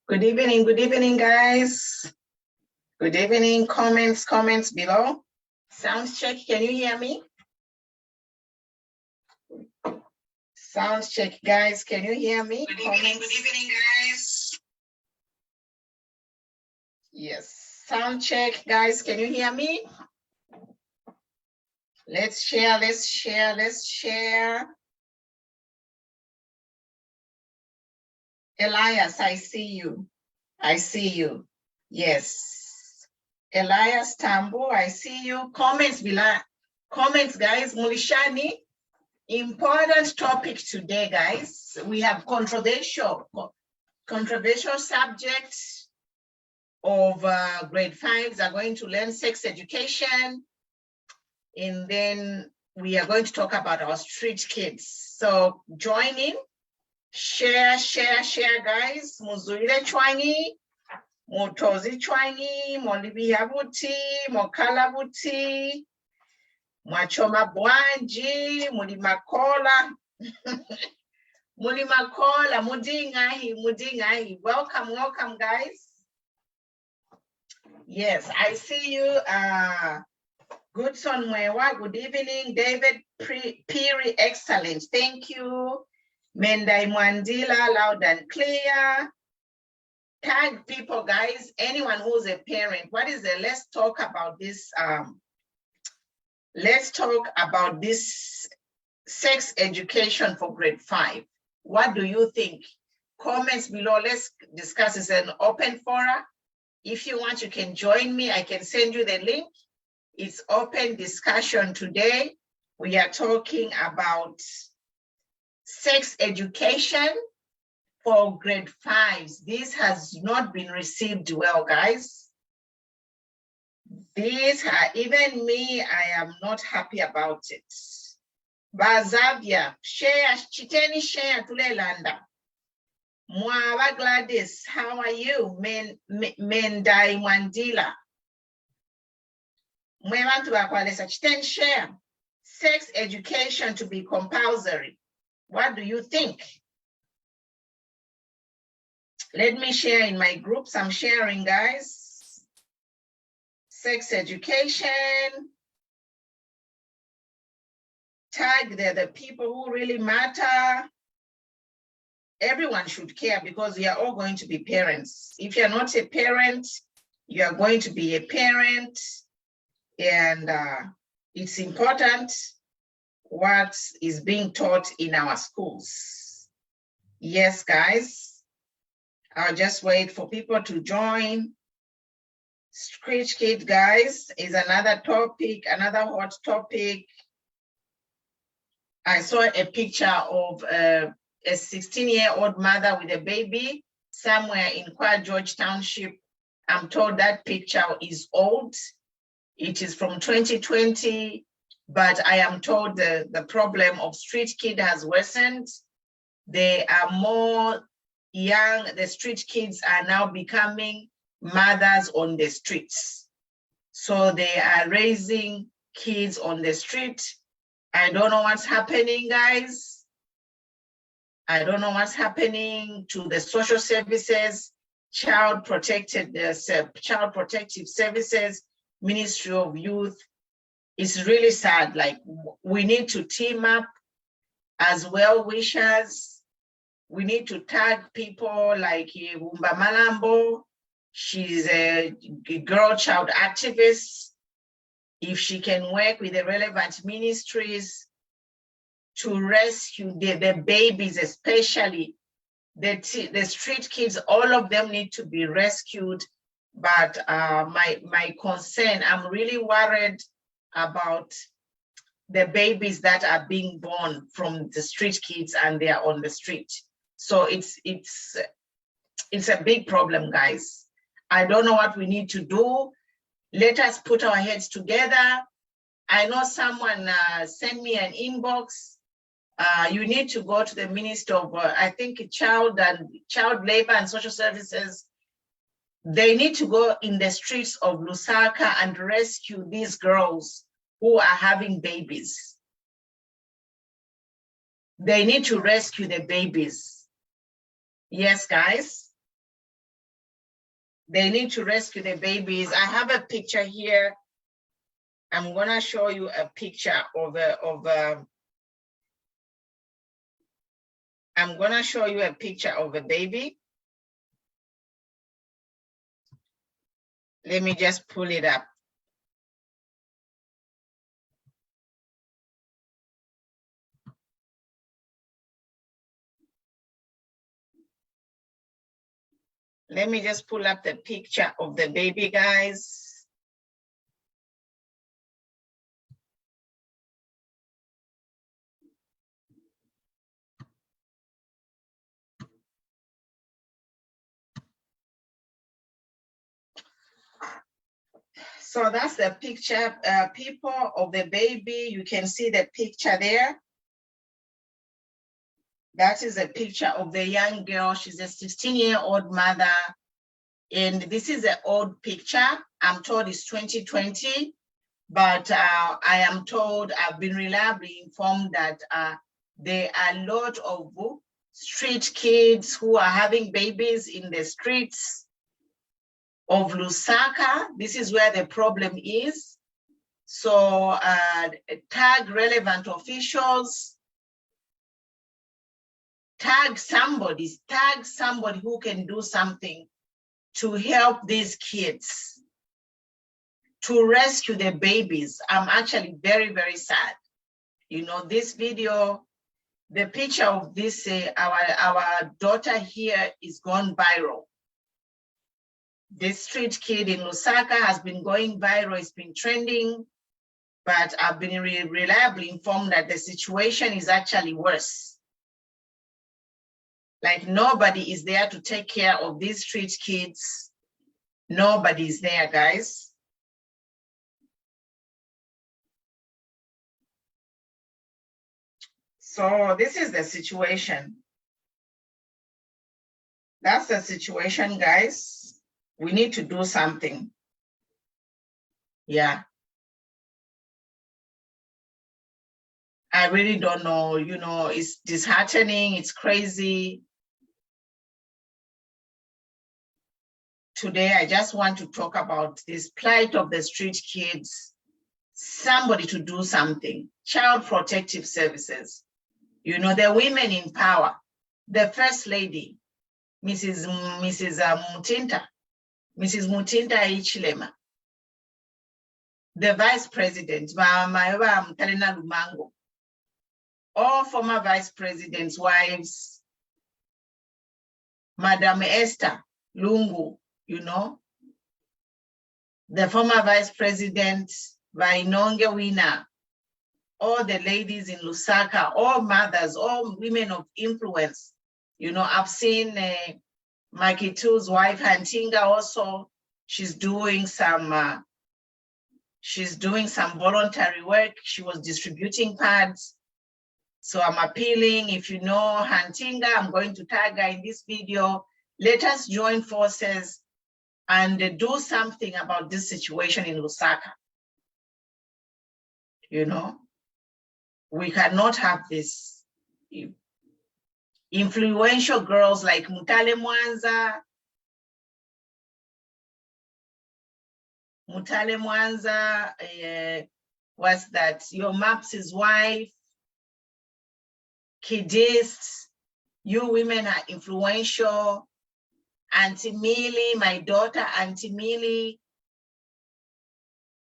Good evening, guys. Good evening, comments below. Sounds check, can you hear me? Sounds check, guys, can you hear me? Good evening, guys. Yes, sound check, guys, can you hear me? Let's share. Elias, I see you. Yes. Elias Tambo, I see you. Comments below. Comments, guys. Mulishani, important topic today, guys. We have controversial subject of grade 5s are going to learn sex education. And then we are going to talk about our street kids. So join in. Share, guys. Muzuile chwangi, mutozi chwangi, molibiya buti, mokala buti, mwachoma bwanji, mulimakola, mudingahi. Welcome, guys. Yes, I see you. Goodson Mwewa, good evening. David Piri, excellent. Thank you. Mendai Mwandila, loud and clear. Tag people, guys. Anyone who's a parent. Let's talk about this. Let's talk about this sex education for grade 5. What do you think? Comments below. Let's discuss. It's an open forum. If you want, you can join me. I can send you the link. It's open discussion today. We are talking about sex education for grade 5s. This has not been received well, guys. Even me, I am not happy about it. Bazavia, share, chiteni share tulelanda. Mwawa Gladys, how are you? Mendai Mwandila. Mwewantu bakwalesa chiteni share. Sex education to be compulsory. What do you think? Let me share in my groups. I'm sharing, guys. Sex education. Tag the people who really matter. Everyone should care because we are all going to be parents. If you're not a parent, you are going to be a parent. And it's important what is being taught in our schools. Yes, guys. I'll just wait for people to join. Screech Kid, guys, is another topic, another hot topic. I saw a picture of a 16-year-old mother with a baby somewhere in Kwa George Township. I'm told that picture is old. It is from 2020. But I am told the problem of street kid has worsened. They are more young. The street kids are now becoming mothers on the streets. So they are raising kids on the street. I don't know what's happening, guys. I don't know what's happening to the social services, child protective services, Ministry of Youth. It's really sad. Like, we need to team up as well-wishers We need to tag people like Wumba Malambo. She's a girl child activist. If she can work with the relevant ministries to rescue the babies, especially the street kids, all of them need to be rescued. But my concern, I'm really worried about the babies that are being born from the street kids and they are on the street. So it's a big problem, guys. I don't know what we need to do. Let us put our heads together. I know someone sent me an inbox. You need to go to the Minister of, I think, Child Labor and Social Services. They need to go in the streets of Lusaka and rescue these girls who are having babies. They need to rescue the babies. Yes, guys. They need to rescue the babies. I have a picture here. I'm gonna show you a picture I'm gonna show you a picture of a baby. Let me just pull it up. Let me just pull up the picture of the baby, guys. So that's the picture, people, of the baby. You can see the picture there. That is a picture of the young girl. She's a 16-year-old mother. And this is an old picture. I'm told it's 2020, but I am told, I've been reliably informed that there are a lot of street kids who are having babies in the streets of Lusaka. This is where the problem is. So tag relevant officials, tag somebody who can do something to help these kids, to rescue the babies. I'm actually very, very sad. You know, this video, the picture of this, our daughter here is gone viral. This street kid in Lusaka has been going viral, it's been trending, but I've been reliably informed that the situation is actually worse. Like nobody is there to take care of these street kids. Nobody is there, guys. So this is the situation. That's the situation, guys. We need to do something. Yeah. I really don't know, you know, it's disheartening, it's crazy. Today, I just want to talk about this plight of the street kids. Somebody to do something. Child Protective Services. You know, the women in power. The First Lady, Mrs. Mutinta Ichilema. The Vice President, Talena Lumango. All former Vice Presidents' wives, Madam Esther Lungu, you know, the former Vice President, Vainonge Wina, all the ladies in Lusaka, all mothers, all women of influence. You know, I've seen Makitu's wife, Hantinga, also, she's doing some voluntary work. She was distributing pads. So I'm appealing, if you know Hantinga, I'm going to tag her in this video. Let us join forces and do something about this situation in Lusaka. You know, we cannot have this. Influential girls like Mutale Mwanza was that your Maps' wife, Kidist, You women are influential. Auntie Millie, my daughter, Auntie Millie,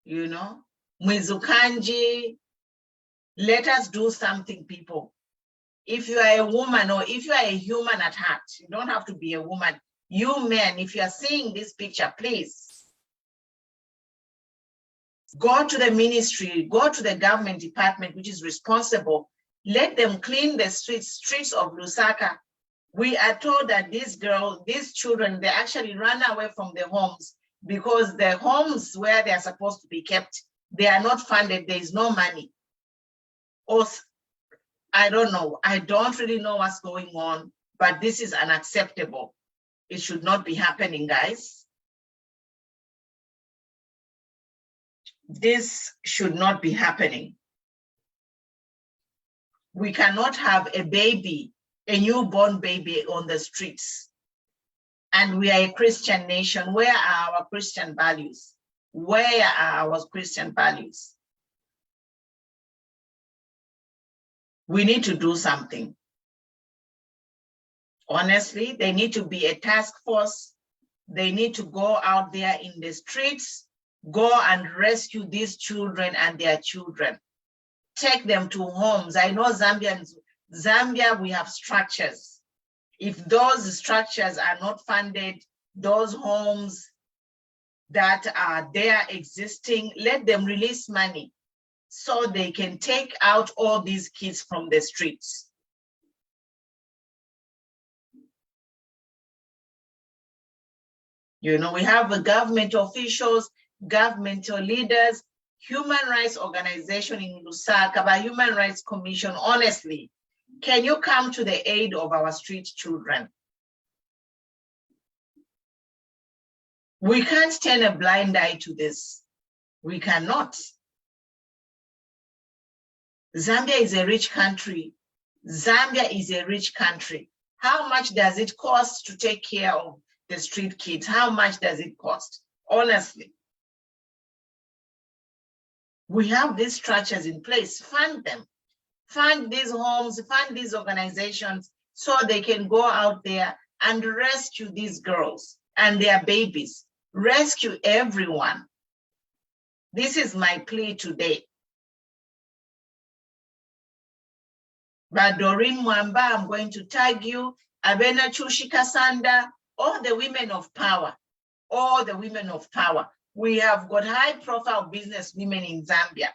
you know, Mwizukanji. Let us do something, people. If you are a woman or if you are a human at heart, you don't have to be a woman. You men, if you are seeing this picture, please go to the ministry, go to the government department, which is responsible. Let them clean the streets of Lusaka. We are told that these girls, these children, they actually run away from their homes because the homes where they are supposed to be kept, they are not funded. There is no money. Or I don't know. I don't really know what's going on, but this is unacceptable. It should not be happening, guys. This should not be happening. We cannot have a baby, a newborn baby on the streets. And we are a Christian nation. Where are our Christian values? Where are our Christian values? We need to do something. Honestly, they need to be a task force. They need to go out there in the streets, go and rescue these children and their children. Take them to homes. I know Zambia, we have structures. If those structures are not funded, those homes that are there existing, let them release money so they can take out all these kids from the streets. You know, we have the government officials, governmental leaders, human rights organization in Lusaka, but Human Rights Commission, honestly, can you come to the aid of our street children? We can't turn a blind eye to this. We cannot. Zambia is a rich country. Zambia is a rich country. How much does it cost to take care of the street kids? How much does it cost? Honestly. We have these structures in place. Fund them. Fund these homes, fund these organizations so they can go out there and rescue these girls and their babies. Rescue everyone. This is my plea today. But Doreen Mwamba, I'm going to tag you, Abena Chushikasanda, all the women of power, all the women of power. We have got high profile business women in Zambia.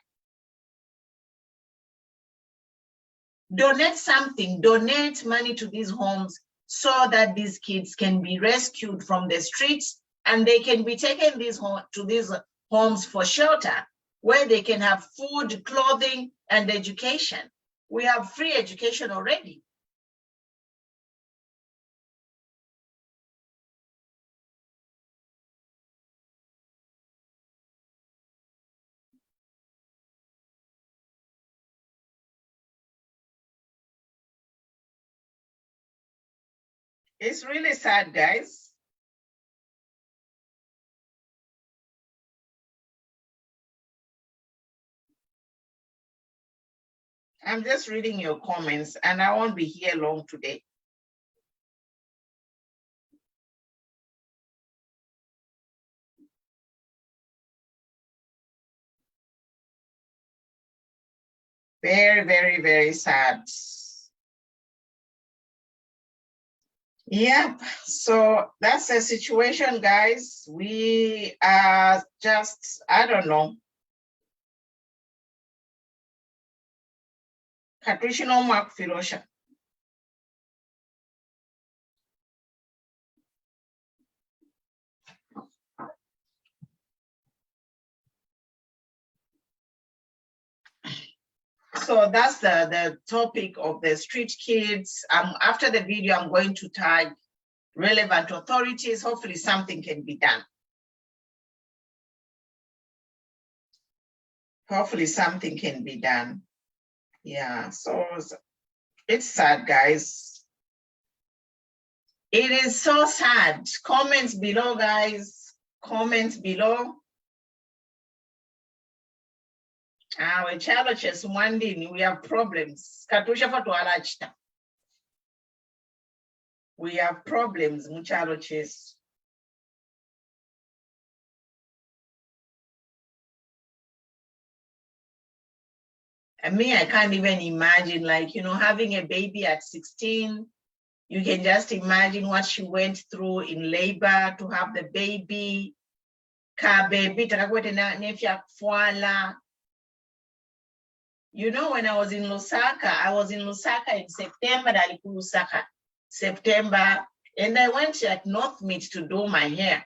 Donate something, donate money to these homes so that these kids can be rescued from the streets and they can be taken to these homes for shelter where they can have food, clothing, and education. We have free education already. It's really sad, guys. I'm just reading your comments and I won't be here long today. Very, very, very sad. Yep, so that's the situation, guys. We are just, I don't know. Katrishino Mark Filosha. So that's the topic of the street kids. After the video, I'm going to tag relevant authorities. Hopefully something can be done. Hopefully something can be done. Yeah, so it's sad, guys. It is so sad. Comments below, guys. Comments below. We have problems. Katusha for We have problems, muchalo chase. And me, I can't even imagine, like, having a baby at 16. You can just imagine what she went through in labor to have the baby. Ka baby, when I was in Lusaka, in September, and I went at Northmead to do my hair.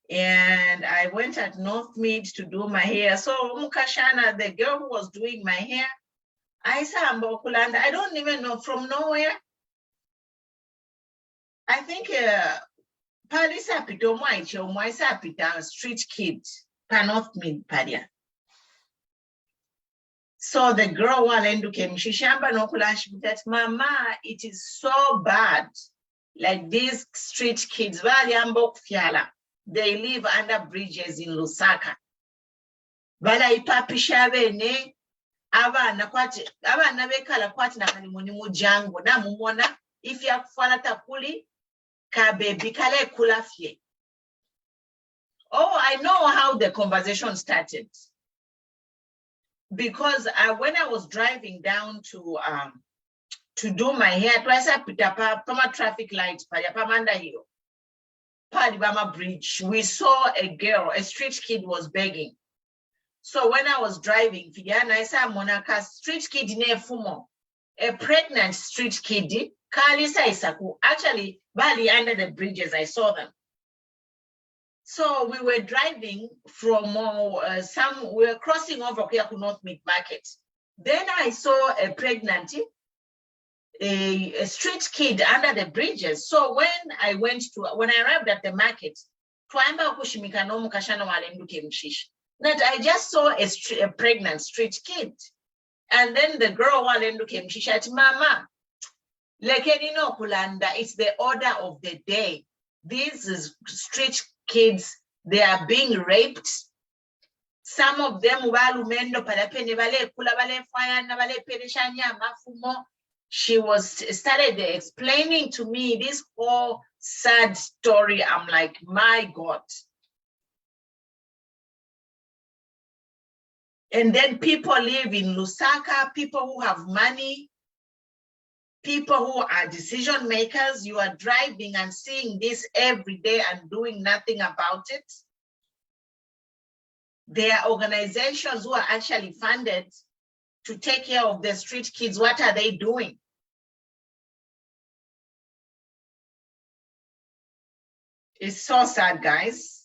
And I went at Northmead to do my hair. So Mukashana, the girl who was doing my hair, I saw Mbokulanda, I don't even know, from nowhere. I think Palisa Pito Maicho, Moisa Pita, street kid, Northmead Padia. So the girl came, she shamba no kulash that mama, it is so bad. Like these street kids, they live under bridges in Lusaka. Bala ipapisha bene, abana bekala kwati na kalimoni mujango, na mumona, if ya kufala takuli, kabebi kale kulafye. Oh, I know how the conversation started. Because when I was driving down to do my hair, twice I put up a traffic light, Padibama Bridge, we saw a girl, a street kid was begging. So when I was driving, I saw Monaca street kid near Fumo, a pregnant street kid, Kalisa Isaku, actually, Bali under the bridges, I saw them. So we were driving from we were crossing over here to Northmead Market. Then I saw a pregnant, a street kid under the bridges. So when I arrived at the market, that I just saw a pregnant street kid. And then the girl came, she said, Mama, it's the order of the day. These street kids, they are being raped. Some of them she started explaining to me this whole sad story. I'm like, my God. And then people live in Lusaka, people who have money, people who are decision makers. You are driving and seeing this every day and doing nothing about it. There are organizations who are actually funded to take care of the street kids. What are they doing? It's so sad, guys.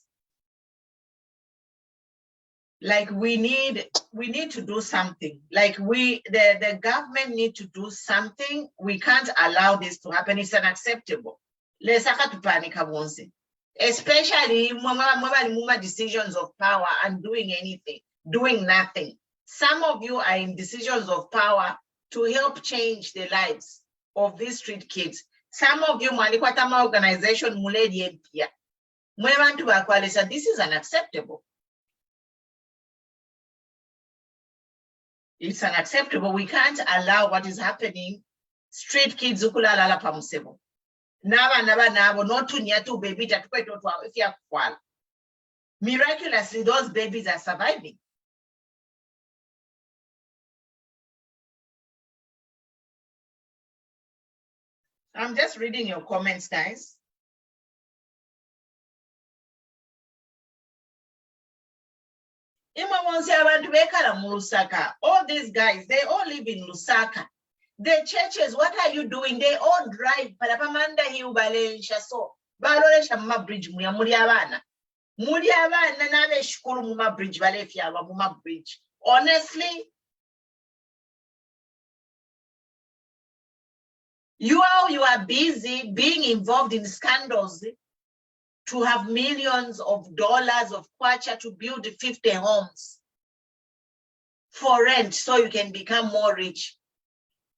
Like we need to do something. Like the government need to do something. We can't allow this to happen. It's unacceptable. Especially decisions of power and doing nothing. Some of you are in decisions of power to help change the lives of these street kids. Some of you organization this is unacceptable. It's unacceptable. We can't allow what is happening. Street kids ukulala pamusebo. Nabo not to baby miraculously those babies are surviving. I'm just reading your comments, guys. All these guys, they all live in Lusaka. The churches, what are you doing? They all drive. Bridge. Honestly, you are busy being involved in scandals to have millions of dollars of kwacha to build 50 homes for rent so you can become more rich.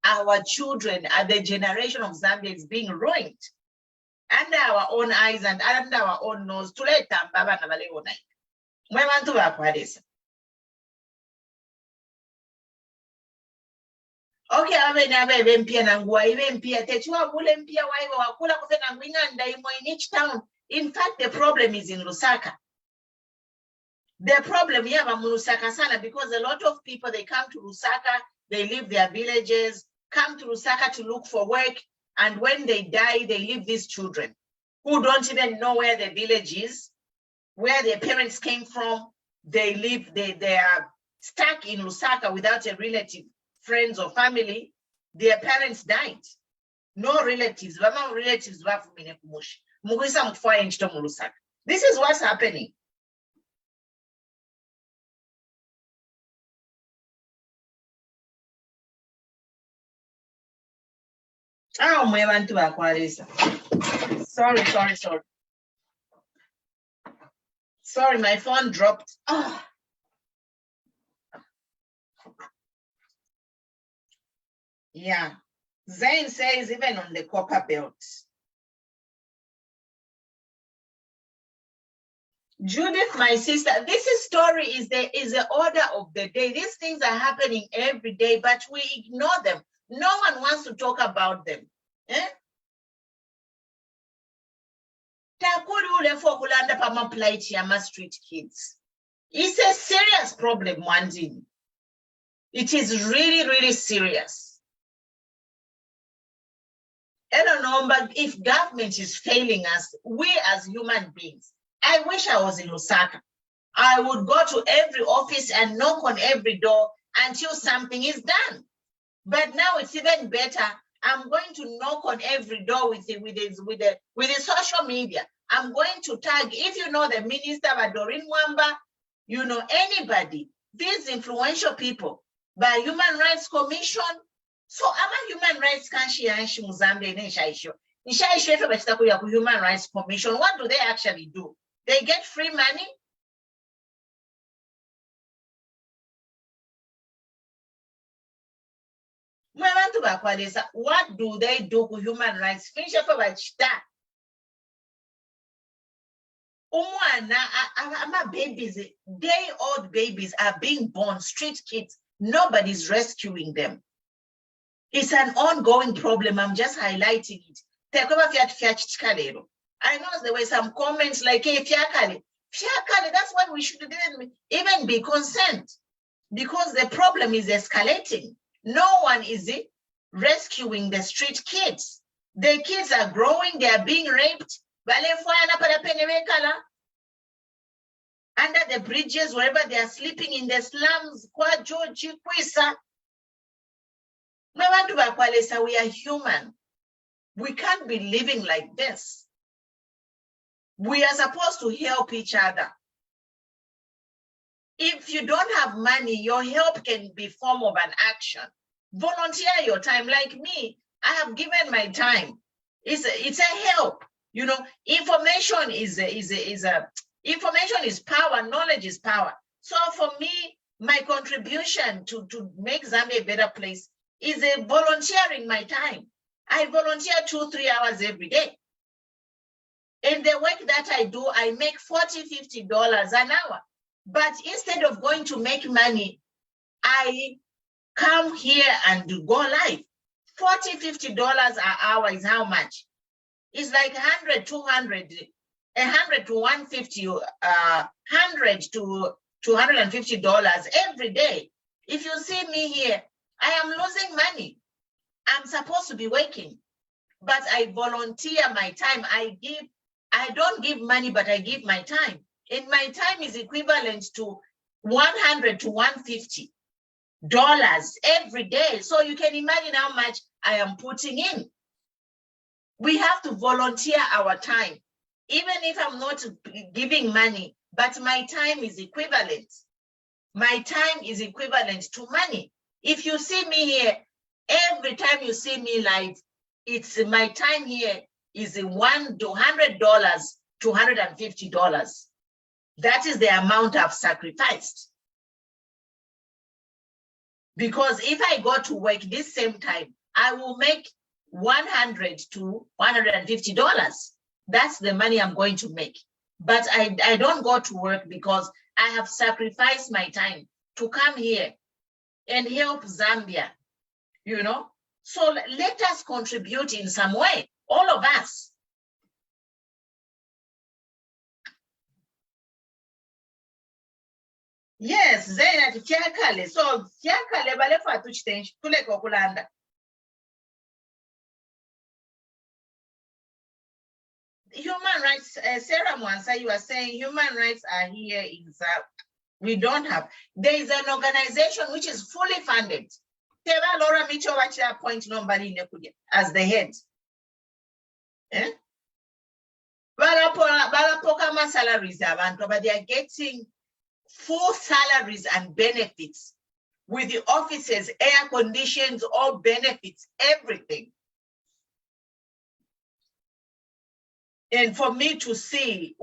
Our children, the generation of Zambia is being ruined under our own eyes and under our own nose. Okay, abe mpia nangua ibe mpia tetua mule mpia waiwa wakula kufena ngwinganda imo in each town. In fact, the problem is in Lusaka. The problem here in Lusaka sana because a lot of people, they come to Lusaka, they leave their villages, come to Lusaka to look for work, and when they die, they leave these children who don't even know where the village is, where their parents came from. They live, they are stuck in Lusaka without a relative, friends or family. Their parents died. No relatives. This is what's happening. Sorry. Sorry, my phone dropped. Oh. Yeah. Zain says even on the copper belt. Judith, my sister, this story is the order of the day. These things are happening every day, but we ignore them. No one wants to talk about them. Eh? Street kids. It's a serious problem, Wandin. It is really, really serious. I don't know, but if government is failing us, we as human beings, I wish I was in Lusaka. I would go to every office and knock on every door until something is done. But now it's even better. I'm going to knock on every door with the social media. I'm going to tag, if you know the minister, Doreen Wamba, you know anybody, these influential people, by Human Rights Commission. So I'm a Human Rights Conscience Muzambe Human Rights Commission. What do they actually do? They get free money. What do they do with human rights? Babies, day-old babies are being born, street kids. Nobody's rescuing them. It's an ongoing problem. I'm just highlighting it. I know there were some comments like, hey, Fiakale, that's why we should even be concerned, because the problem is escalating. No one is rescuing the street kids. The kids are growing, they are being raped. Under the bridges, wherever they are sleeping in the slums. We are human. We can't be living like this. We are supposed to help each other. If you don't have money, your help can be form of an action. Volunteer your time. Like me, I have given my time. It's a help. You know, information is power. Knowledge is power. So for me, my contribution to make Zambia a better place is volunteering my time. I volunteer 2-3 hours every day. In the work that I do, I make $40-50 an hour. But instead of going to make money, I come here and go live. $40-50 an hour is how much? It's like 100, 200, 100 to 150, 100 to $250 every day. If you see me here, I am losing money. I'm supposed to be working, but I volunteer my time. I don't give money, but I give my time. And my time is equivalent to $100 to $150 every day. So you can imagine how much I am putting in. We have to volunteer our time. Even if I'm not giving money, but my time is equivalent. My time is equivalent to money. If you see me here, every time you see me live, it's my time here is $100 to $150. That is the amount I've sacrificed. Because if I go to work this same time, I will make $100 to $150. That's the money I'm going to make. But I don't go to work because I have sacrificed my time to come here and help Zambia, you know? So let us contribute in some way, all of us. Yes, Zaina tiakale. So tiakale balefa tuchitenshi tule kokulanda. Human rights, Sarah Mwansa, you are saying human rights are here in South. We don't have. There is an organization which is fully funded. Teba Laura Mitchell point nobody as the head. Eh? Balapokama salaries, but they are getting full salaries and benefits with the offices, air conditions, all benefits, everything. And for me to see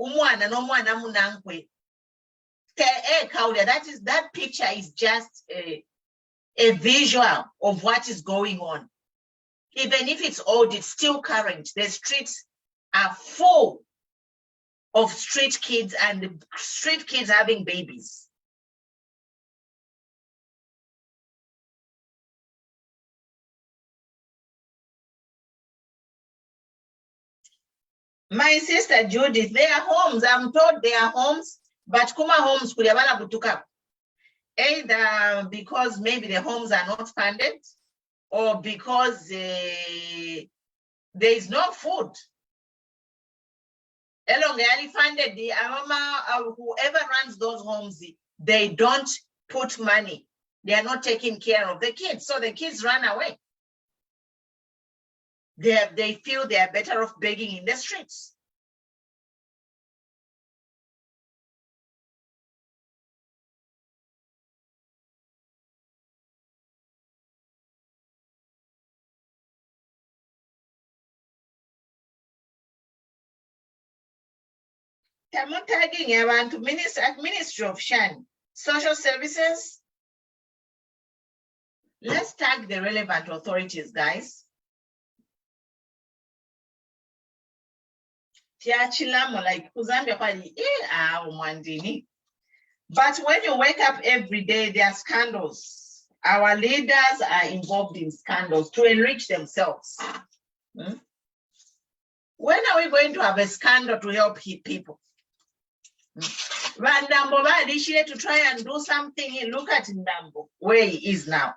that picture is just a visual of what is going on. Even if it's old, it's still current. The streets are full of street kids and street kids having babies. My sister Judith, they are homes. I'm told they are homes, but Kuma homes either because maybe the homes are not funded or because there is no food. Elongeli funded the whoever runs those homes, they don't put money. They are not taking care of the kids, so the kids run away. They feel they are better off begging in the streets. Tagging around to Ministry of Shan, Social Services. Let's tag the relevant authorities, guys. But when you wake up every day, there are scandals. Our leaders are involved in scandals to enrich themselves. When are we going to have a scandal to help people? Ndambo to try and do something. Look at Ndambo, where he is now.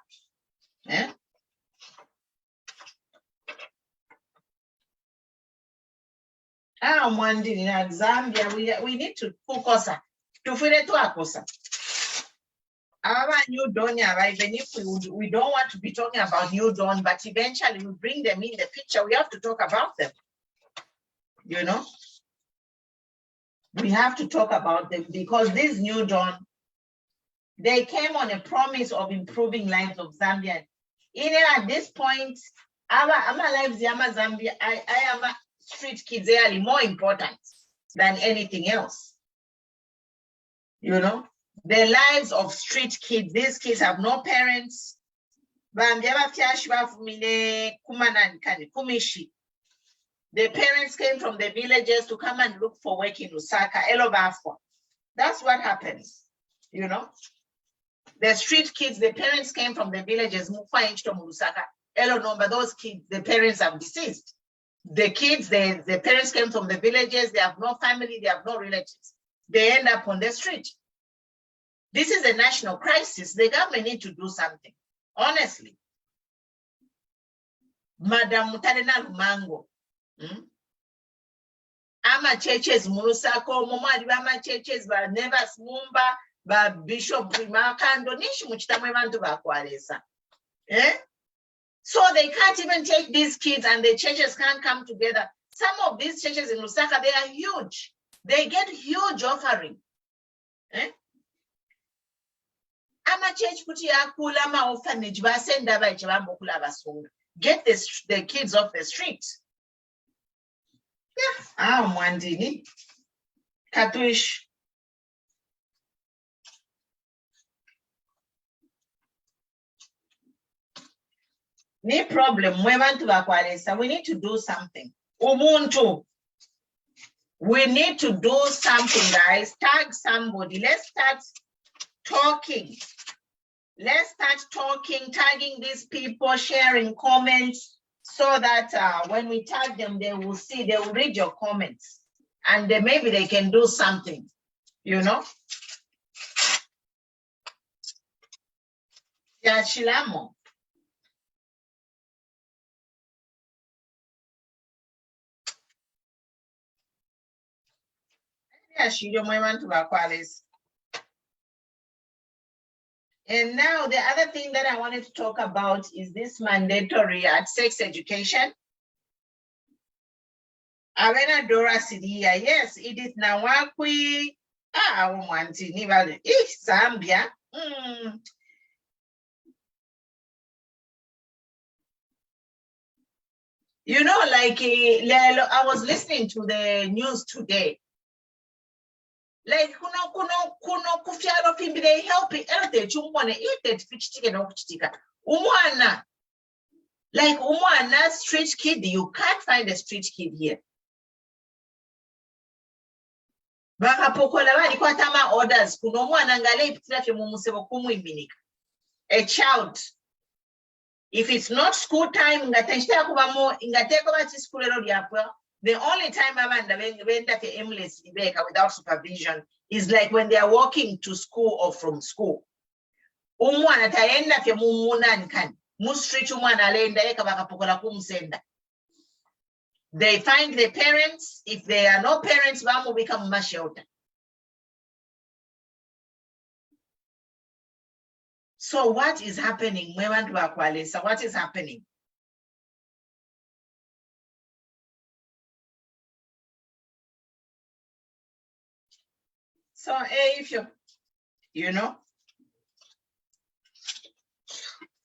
Zambia, we need to focus to feel to akosa. Our new dawn, even if we don't want to be talking about new dawn, but eventually we bring them in the picture, we have to talk about them. You know? We have to talk about them because this new dawn, they came on a promise of improving lives of Zambians. At this point, our lives, Zambia, I am a street kids are more important than anything else. You know, the lives of street kids, these kids have no parents. The parents came from the villages to come and look for work in Lusaka. That's what happens, you know. The street kids, the parents came from the villages, those kids, the parents have deceased. The kids, the parents came from the villages, they have no family, they have no relatives. They end up on the street. This is a national crisis. The government need to do something, honestly. Madam Mutarena Lumango. Ama churches Murusako, Momadi Bama churches, but never Smumba, but Bishop Primakando, Nish Muchitamevantu Bakwalesa. So they can't even take these kids and the churches can't come together. Some of these churches in Lusaka, they are huge. They get huge offering. Ama church kuti akula ma orphanage basenda baje bambokula basunga. Get the kids off the streets. Yeah, Mwandini. Katuish. No problem. We need to do something. Ubuntu. We need to do something, guys. Tag somebody. Let's start talking. Let's start talking, tagging these people, sharing comments, so that when we tag them, they will see, they will read your comments, and then maybe they can do something, you know? Yeah, Shilamo. Yeah, Shilamo, I want to Aqualis. And now the other thing that I wanted to talk about is this mandatory at sex education. Avena Dora Sidia, yes, it is Nawakwi. Zambia. You know, like I was listening to the news today. Like kuno kufyalo fimbi, they help it elute chumwane it fichitike no kuchitika. Umwana. Like umwana street kid, you can't find a street kid here. Bakapokola bali kwatama orders kuno mwana ngale ipitira fye mumusebo kumwiminika. A child, if it's not school time, ngateshita kubamo ingateko bachi school ero lyapwa. The only time abanda benda fe aimless ibeka without supervision is like when they are walking to school or from school. Umwana taenda fye mumunani kan mu street umwana alenda eka bakapokola kumsenda. They find the parents. If there are no parents, bamu become mashelter. So what is happening? So what is happening? So if you know,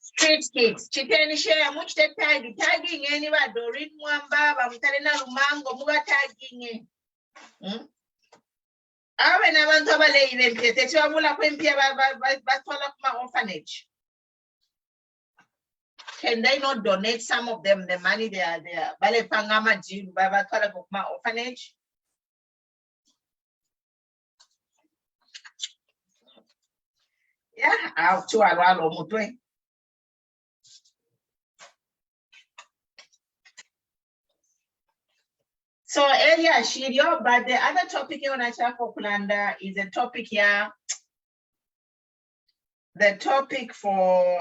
street kids, chiteni share much tagging anywhere, Dorin Mwamba, Mutalena Lumango, Muga tagging. Awe na bantu abale ibempye techabula kwempye batwala kuma orphanage. Can they not donate some of them the money they are there? Bale pangama jibu batwala kuma orphanage. Yeah, I'll to alalo mutwe. So area Shirio, but the other topic you want to talk about is a topic here. The topic for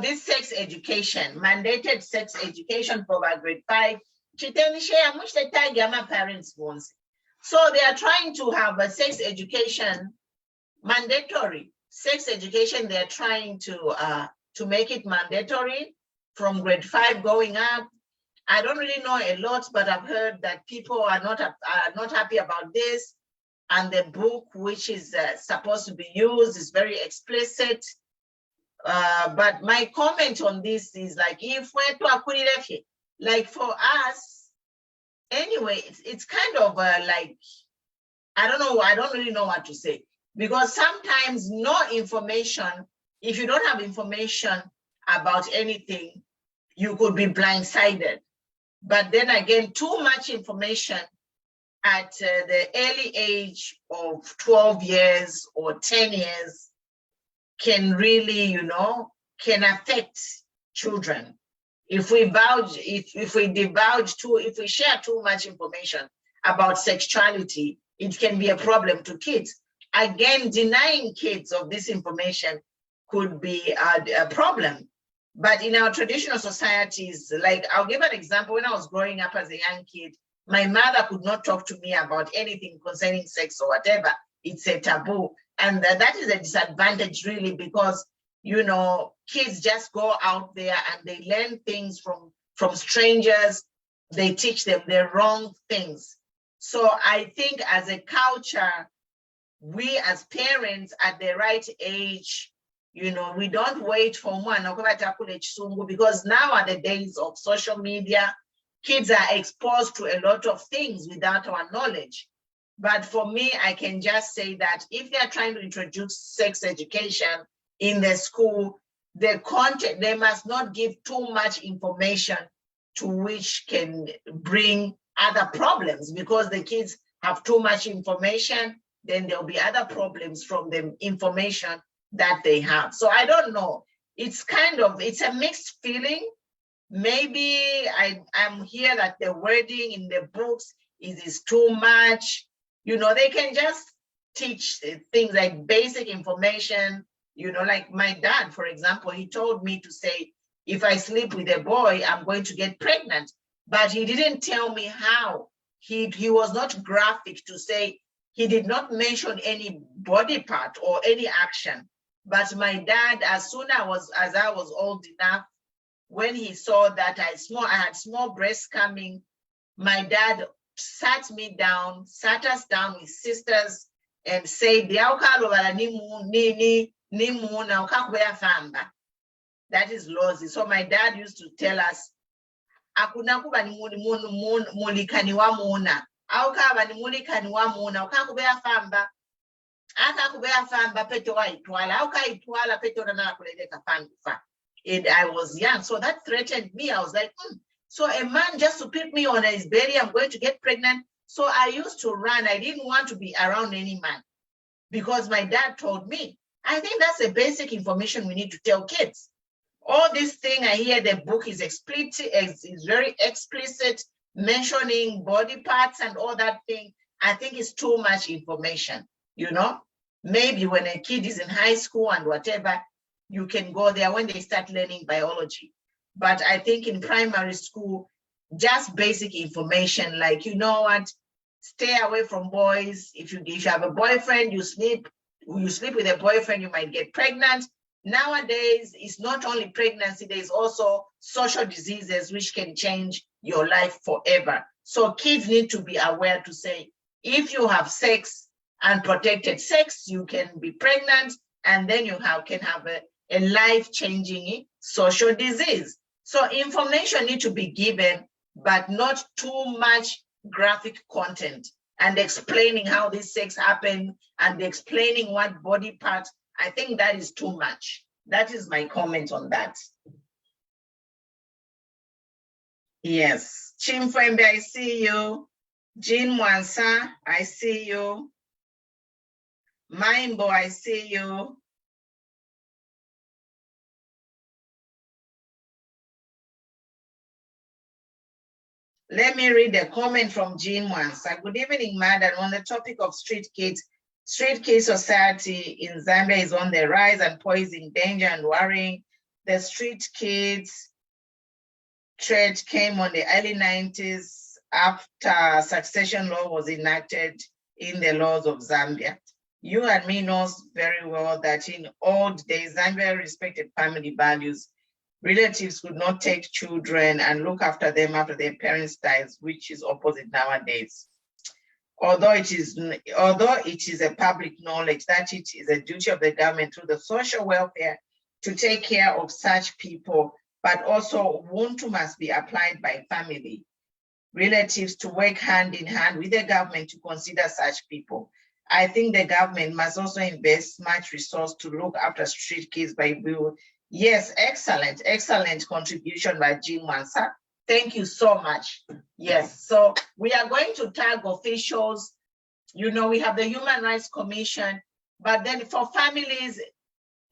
this sex education, mandated sex education for grade 5. Chiteni share much the time my parents wants. So they are trying to have a sex education, mandatory sex education. They are trying to make it mandatory from grade 5 going up. I don't really know a lot, but I've heard that people are not happy about this. And the book, which is supposed to be used, is very explicit. But my comment on this is like, if we're like for us, anyway, it's kind of like, I don't really know what to say. Because sometimes no information, if you don't have information about anything, you could be blindsided. But then again, too much information at the early age of 12 years or 10 years can really, you know, can affect children. If we share too much information about sexuality, it can be a problem to kids. Again, denying kids of this information could be a problem. But in our traditional societies, like I'll give an example. When I was growing up as a young kid, my mother could not talk to me about anything concerning sex or whatever. It's a taboo. And that is a disadvantage really, because, you know, kids just go out there and they learn things from strangers. They teach them the wrong things. So I think as a culture, we as parents at the right age, you know, we don't wait for one, because now are the days of social media. Kids are exposed to a lot of things without our knowledge. But for me, I can just say that if they are trying to introduce sex education in the school, the content, they must not give too much information to which can bring other problems, because the kids have too much information. then there'll be other problems from the information that they have. So I don't know. It's a mixed feeling. Maybe I'm here that the wording in the books is too much. They can just teach things like basic information, like my dad, for example, he told me to say, if I sleep with a boy, I'm going to get pregnant. But he didn't tell me how. He was not graphic to say, he did not mention any body part or any action. But my dad, as I was old enough, when he saw that I had small breasts coming, my dad sat us down with sisters and said, that is lousy. So my dad used to tell us, akuna kuba ni mulikani wa muna, aukaba ni mulikani wa muna, ukakubea famba, akakubea famba peto wa itwala, auka itwala peto na kuleleka fangufa. And I was young, so that threatened me. I was like, so a man just to put me on his belly, I'm going to get pregnant. So I used to run. I didn't want to be around any man because my dad told me. I think that's the basic information we need to tell kids. All this thing I hear, the book is explicit, is very explicit, mentioning body parts and all that thing. I think it's too much information, Maybe when a kid is in high school and whatever, you can go there when they start learning biology. But I think in primary school, just basic information, like, stay away from boys. If you have a boyfriend, you sleep with a boyfriend, you might get pregnant. Nowadays, it's not only pregnancy, there's also social diseases which can change your life forever. So kids need to be aware to say, if you have sex, unprotected sex, you can be pregnant, and then you can have a life-changing social disease. So information needs to be given, but not too much graphic content and explaining how this sex happened and explaining what body parts. I think that is too much. That is my comment on that. Yes. Chimfwembe, I see you. Jean Mwansa, I see you. Maimbo, I see you. Let me read a comment from Jean Mwansa. Good evening, madam. On the topic of street kids society in Zambia is on the rise and poised in danger and worrying. The street kids trade came on the early 90s after succession law was enacted in the laws of Zambia. You and me knows very well that in old days, Zambia respected family values. Relatives could not take children and look after them after their parents died, which is opposite nowadays. Although it is a public knowledge that it is a duty of the government through the social welfare to take care of such people, but also Ubuntu must be applied by family relatives to work hand in hand with the government to consider such people. I think the government must also invest much resource to look after street kids by will. Yes, excellent contribution by Jean Mwansa. Thank you so much. Yes, so we are going to tag officials. We have the Human Rights Commission, but then for families,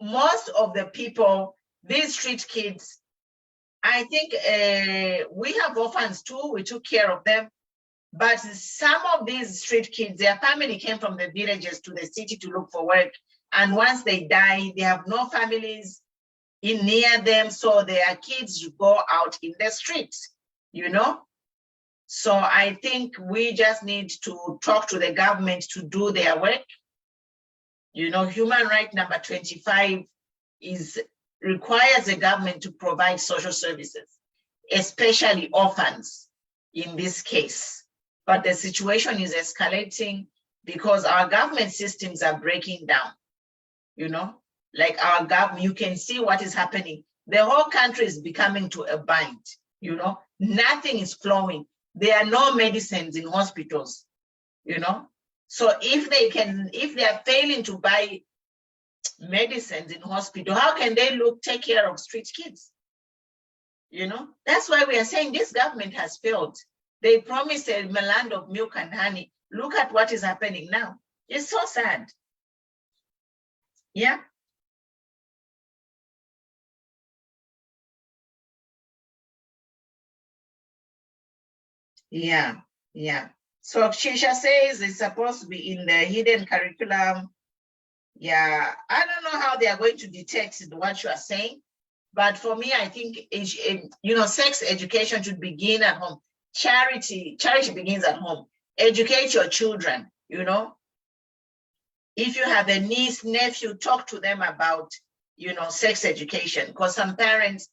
most of the people, these street kids, I think we have orphans too, we took care of them, but some of these street kids, their family came from the villages to the city to look for work. And once they die, they have no families near them, so their kids go out in the streets, So I think we just need to talk to the government to do their work. Human right number 25 requires the government to provide social services, especially orphans in this case. But the situation is escalating because our government systems are breaking down, like our government, you can see what is happening. The whole country is becoming to a bind, nothing is flowing. There are no medicines in hospitals, So if they are failing to buy medicines in hospital, how can they take care of street kids? That's why we are saying this government has failed. They promised a land of milk and honey. Look at what is happening now. It's so sad. Yeah. Yeah, yeah. So Shisha says it's supposed to be in the hidden curriculum. Yeah, I don't know how they are going to detect what you are saying, but for me, I think sex education should begin at home. Charity begins at home. Educate your children. If you have a niece, nephew, talk to them about sex education, because some parents.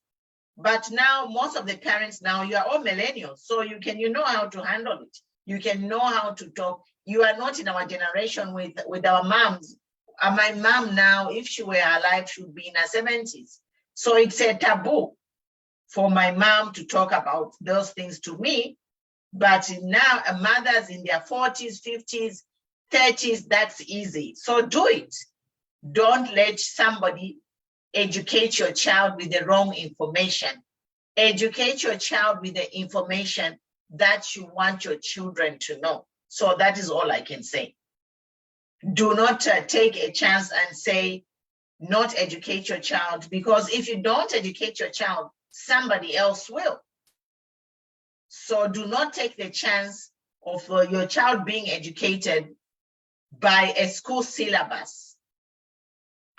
But now, most of the parents now, you are all millennials, so you know how to handle it. You can know how to talk. You are not in our generation with our moms. My mom now, if she were alive, she would be in her 70s. So it's a taboo for my mom to talk about those things to me. But now, mothers in their 40s, 50s, 30s, that's easy. So do it. Don't let somebody educate your child with the wrong information. Educate your child with the information that you want your children to know. So that is all I can say. Do not take a chance and say, not educate your child, because if you don't educate your child, somebody else will. So do not take the chance of your child being educated by a school syllabus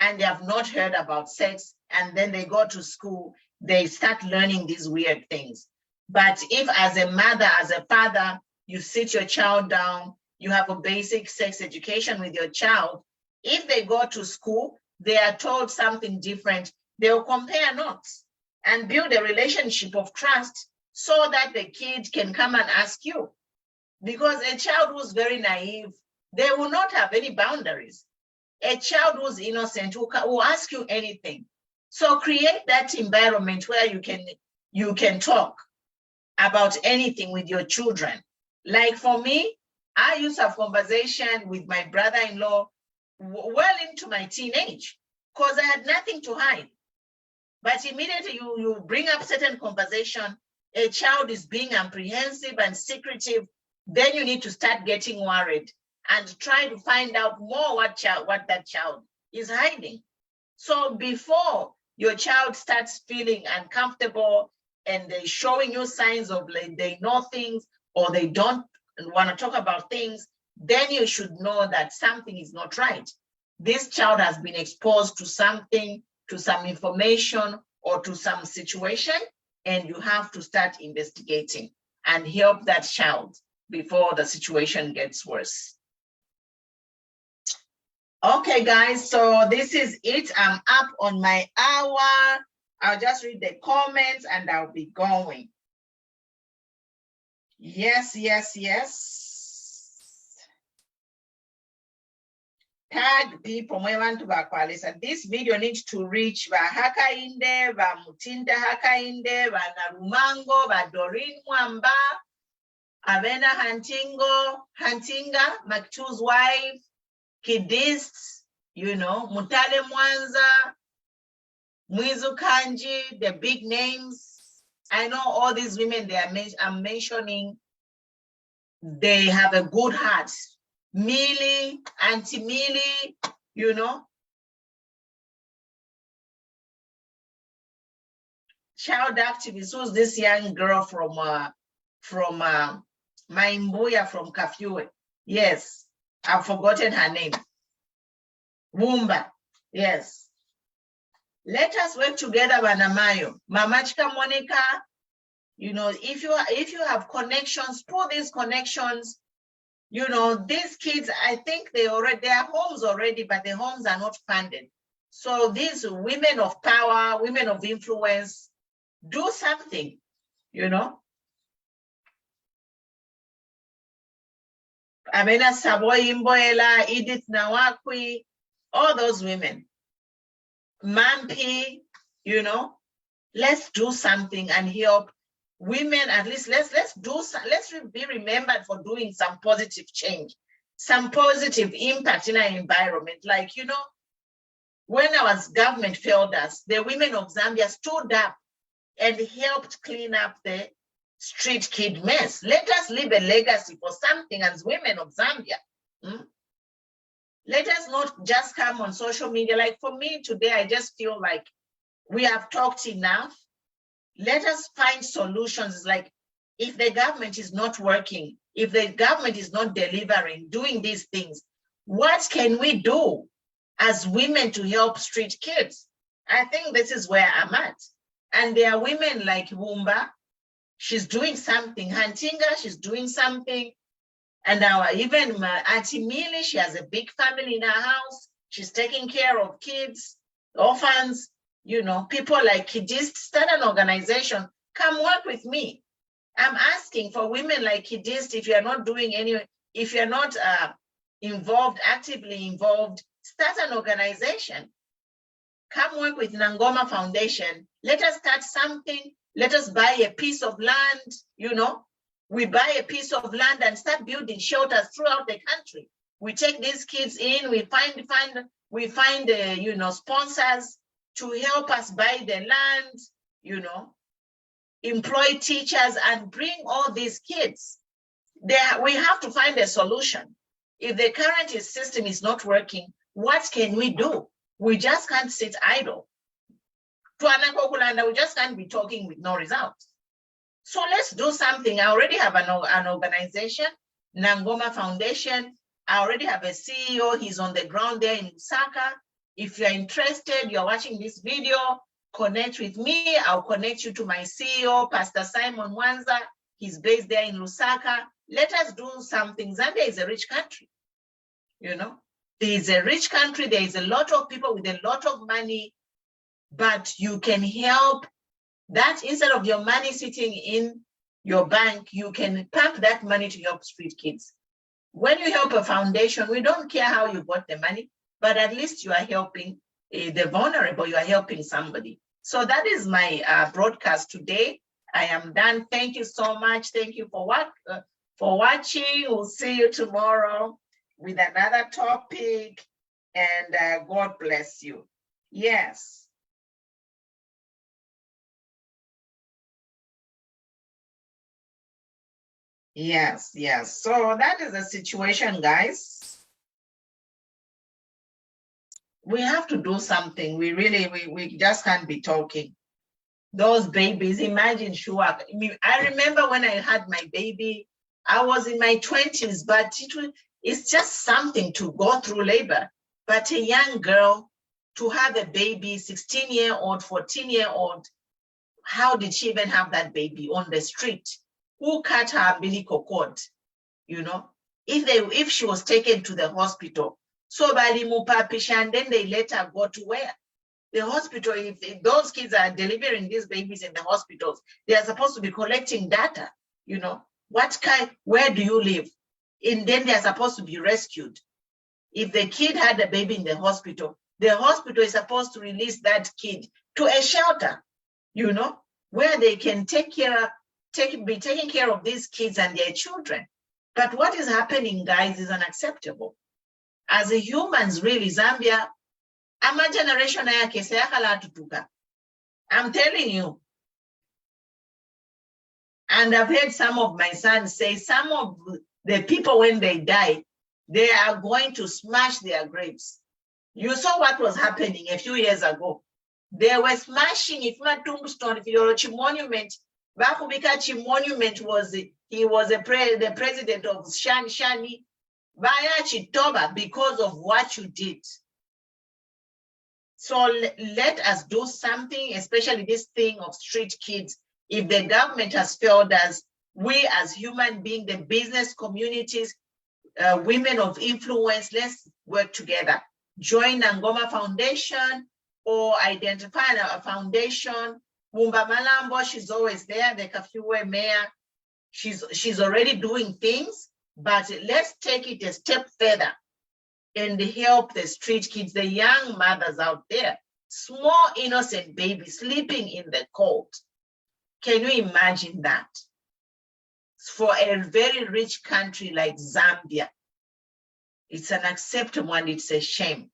and they have not heard about sex, and then they go to school, they start learning these weird things. But if as a mother, as a father, you sit your child down, you have a basic sex education with your child, if they go to school, they are told something different, they'll compare notes and build a relationship of trust so that the kid can come and ask you. Because a child who's very naive, they will not have any boundaries. A child who's innocent will ask you anything. So create that environment where you can talk about anything with your children. Like for me, I used to have conversation with my brother-in-law well into my teenage because I had nothing to hide. But immediately you bring up certain conversation, a child is being apprehensive and secretive, then you need to start getting worried and try to find out more what that child is hiding. So before your child starts feeling uncomfortable and they're showing you signs of like they know things or they don't want to talk about things, then you should know that something is not right. This child has been exposed to something, to some information or to some situation, and you have to start investigating and help that child before the situation gets worse. Okay, guys, so this is it. I'm up on my hour. I'll just read the comments and I'll be going. Yes, yes, yes. Tag people mwe bantu bakwalisa. This video needs to reach ba Hakainde, ba Mutinda Hakainde, ba Narumango, ba Doreen Mwamba, Avena Huntinga, Maktu's wife, Kidist, Mutale Mwanza, Mwizu Kanji, the big names. I know all these women I'm mentioning, they have a good heart. Millie, Auntie Millie, Child activist, who's this young girl from Maimbuya from Kafue. Yes, I've forgotten her name. Wumba, yes. Let us work together, Banamayo. Mamachka Monica, if you have connections, pull these connections. These kids, I think they are homes already, but the homes are not funded. So these women of power, women of influence, do something, Amena Savoy Imboela, Edith Nawakwi, all those women. Mampi, let's do something and help women. At least let's be remembered for doing some positive change, some positive impact in our environment. Like, when our government failed us, the women of Zambia stood up and helped clean up the street kid mess. Let us leave a legacy for something as women of Zambia. Let us not just come on social media. Like for me today, I just feel like we have talked enough. Let us find solutions. It's like if the government is not working, if the government is not delivering, doing these things, what can we do as women to help street kids? I think this is where I'm at. And there are women like Wumba, she's doing something. Hantinga, she's doing something. And our even my Auntie Millie, she has a big family in her house. She's taking care of kids, orphans, you know, people like Kidist, start an organization, come work with me. I'm asking for women like Kidist, if you're not doing any, if you're not involved, actively involved, start an organization. Come work with Nangoma Foundation. Let us start something. Let us buy a piece of land, you know. We buy a piece of land and start building shelters throughout the country. We take these kids in, we find you know, sponsors to help us buy the land, you know, employ teachers and bring all these kids. We have to find a solution. If the current system is not working, what can we do? We just can't sit idle. We just can't be talking with no results. So let's do something. I already have an organization, Nangoma Foundation. I already have a CEO. He's on the ground there in Lusaka. If you're interested, you're watching this video, connect with me. I'll connect you to my CEO, Pastor Simon Wanza. He's based there in Lusaka. Let us do something. Zambia is a rich country. You know, there is a rich country. There is a lot of people with a lot of money, but you can help that. Instead of your money sitting in your bank, you can pump that money to help street kids. When you help a foundation, we don't care how you got the money, but at least you are helping the vulnerable, you are helping somebody. So that is my broadcast today. I am done. Thank you so much. Thank you for watching. We'll see you tomorrow with another topic, and God bless you. Yes. Yes, yes. So that is the situation, guys. We have to do something. We just can't be talking. Those babies, imagine Shuak. I remember when I had my baby, I was in my 20s, but it's just something to go through labor. But a young girl to have a baby, 16-year-old, 14-year-old, how did she even have that baby on the street? Who cut her umbilical cord? You know, if she was taken to the hospital, so and then they let her go to where? The hospital. If those kids are delivering these babies in the hospitals, they are supposed to be collecting data. You know, where do you live? And then they are supposed to be rescued. If the kid had a baby in the hospital is supposed to release that kid to a shelter, you know, where they can be taking care of these kids and their children. But what is happening, guys, is unacceptable. As a humans, really, Zambia, I'm a generation I'm telling you. And I've heard some of my sons say some of the people, when they die, they are going to smash their graves. You saw what was happening a few years ago. They were smashing, if not tombstone, if you're a monument, Bakubikachi monument he was the president of Shani Bayachi Toba because of what you did. So let us do something, especially this thing of street kids. If the government has failed us, we as human beings, the business communities, women of influence, let's work together. Join Nangoma Foundation or identify a foundation. Wumba Malambo, she's always there, the Kafiwe mayor. She's already doing things, but let's take it a step further and help the street kids, the young mothers out there, small innocent babies sleeping in the cold. Can you imagine that? For a very rich country like Zambia, it's unacceptable and it's a shame.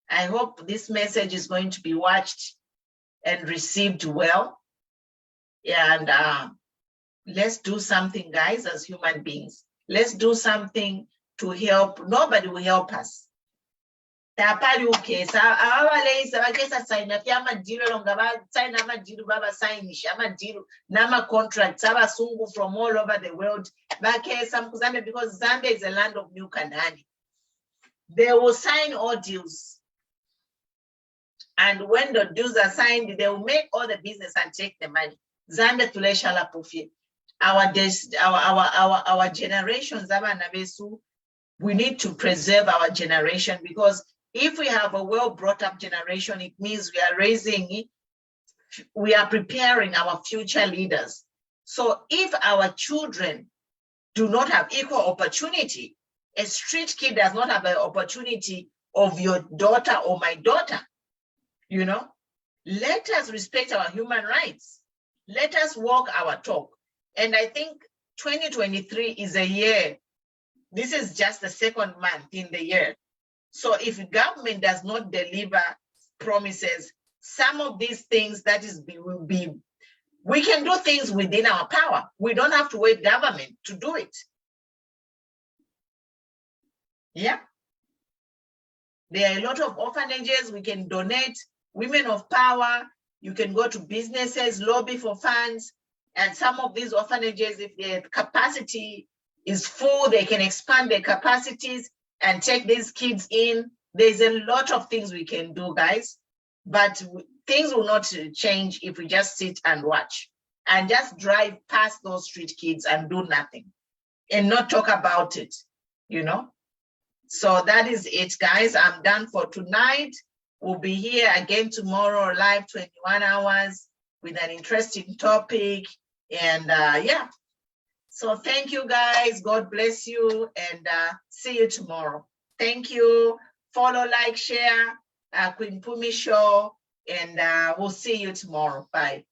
I hope this message is going to be watched and received well. And let's do something, guys, as human beings. Let's do something to help. Nobody will help us. tapalyukesa ababaleyisa bakesa sayina fyamadiru ero nga basayina amadiru babasayinisha amadiru n'ama-contracts abasungu from all over the world bakesa mu Zambia, because Zambia is a land of milk and honey. They will sign all deals, and when the deals are signed, they will make all the business and take the money. Zambia tuleshala profit. Our generations, we need to preserve our generation, because if we have a well brought up generation, it means we are preparing our future leaders. So if our children do not have equal opportunity, a street kid does not have an opportunity of your daughter or my daughter, let us respect our human rights. Let us walk our talk. And I think 2023 is a year. This is just the second month in the year. So if government does not deliver promises, some of these things we can do things within our power. We don't have to wait government to do it. Yeah. There are a lot of orphanages we can donate, women of power. You can go to businesses, lobby for funds. And some of these orphanages, if their capacity is full, they can expand their capacities and take these kids in. There's a lot of things we can do, guys, but things will not change if we just sit and watch and just drive past those street kids and do nothing and not talk about it, So that is it, guys. I'm done for tonight. We'll be here again tomorrow, live 21 hours with an interesting topic. And yeah. So thank you, guys. God bless you, and see you tomorrow. Thank you. Follow, like, share, Queen Pumi Show, and we'll see you tomorrow. Bye.